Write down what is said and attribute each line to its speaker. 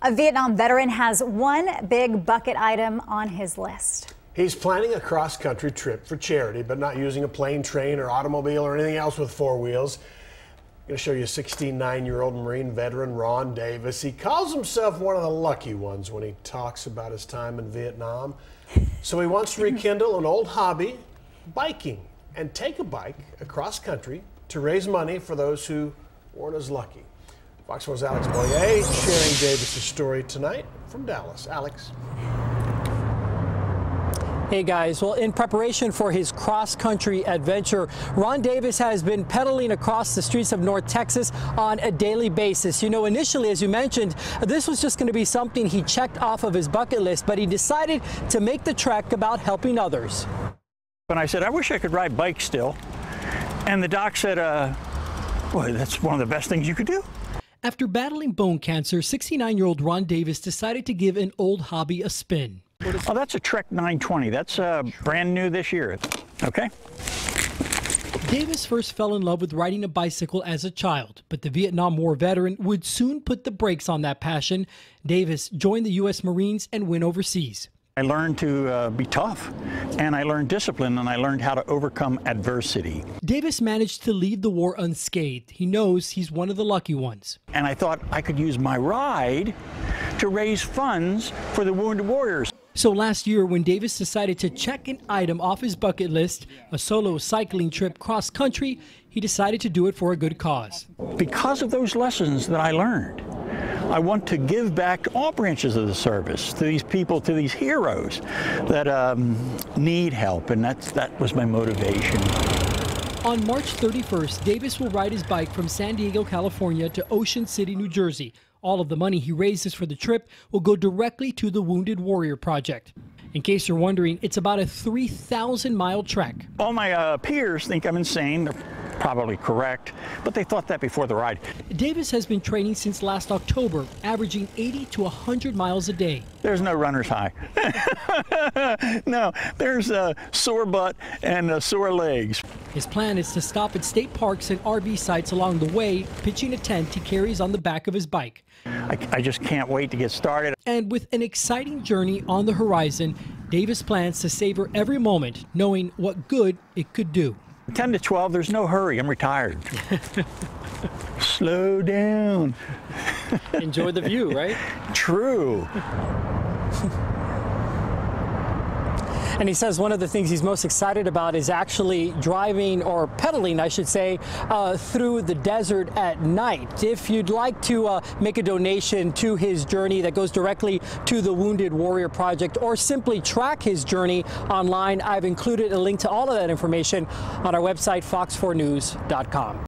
Speaker 1: A Vietnam veteran has one big bucket item on his list.
Speaker 2: He's planning a cross-country trip for charity, but not using a plane, train, or automobile or anything else with four wheels. I'm going to show you a 69-year-old Marine veteran, Ron Davis. He calls himself one of the lucky ones when he talks about his time in Vietnam. So he wants to rekindle an old hobby, biking, and take a bike across country to raise money for those who weren't as lucky. Fox 4's Alex Boyer sharing Davis' story tonight from Dallas. Alex.
Speaker 3: Hey guys, well, in preparation for his cross-country adventure, Ron Davis has been pedaling across the streets of North Texas on a daily basis. You know, initially, as you mentioned, this was just going to be something he checked off of his bucket list, but he decided to make the trek about helping others.
Speaker 4: And I said, I wish I could ride bikes still. And the doc said, boy, that's one of the best things you could do.
Speaker 3: After battling bone cancer, 69-year-old Ron Davis decided to give an old hobby a spin.
Speaker 4: Oh, that's a Trek 920. That's brand new this year. Okay.
Speaker 3: Davis first fell in love with riding a bicycle as a child, but the Vietnam War veteran would soon put the brakes on that passion. Davis joined the U.S. Marines and went overseas.
Speaker 4: I learned to be tough, and I learned discipline, and I learned how to overcome adversity.
Speaker 3: Davis managed to leave the war unscathed. He knows he's one of the lucky ones.
Speaker 4: And I thought I could use my ride to raise funds for the wounded warriors.
Speaker 3: So last year, when Davis decided to check an item off his bucket list, a solo cycling trip cross-country, he decided to do it for a good cause.
Speaker 4: Because of those lessons that I learned, I want to give back to all branches of the service, to these people, to these heroes that need help, and that was my motivation.
Speaker 3: On March 31st, Davis will ride his bike from San Diego, California to Ocean City, New Jersey. All of the money he raises for the trip will go directly to the Wounded Warrior Project. In case you're wondering, it's about a 3,000-mile trek.
Speaker 4: All my peers think I'm insane. They're probably correct, but they thought that before the ride.
Speaker 3: Davis has been training since last October, averaging 80 to 100 miles a day.
Speaker 4: There's no runner's high. No, there's a sore butt and sore legs.
Speaker 3: His plan is to stop at state parks and RV sites along the way, pitching a tent he carries on the back of his bike.
Speaker 4: I just can't wait to get started.
Speaker 3: And with an exciting journey on the horizon, Davis plans to savor every moment, knowing what good it could do.
Speaker 4: 10 to 12, there's no hurry. I'm retired. Slow down.
Speaker 3: Enjoy the view, right?
Speaker 4: True.
Speaker 3: And he says one of the things he's most excited about is actually driving, or pedaling, I should say, through the desert at night. If you'd like to make a donation to his journey that goes directly to the Wounded Warrior Project, or simply track his journey online, I've included a link to all of that information on our website, fox4news.com.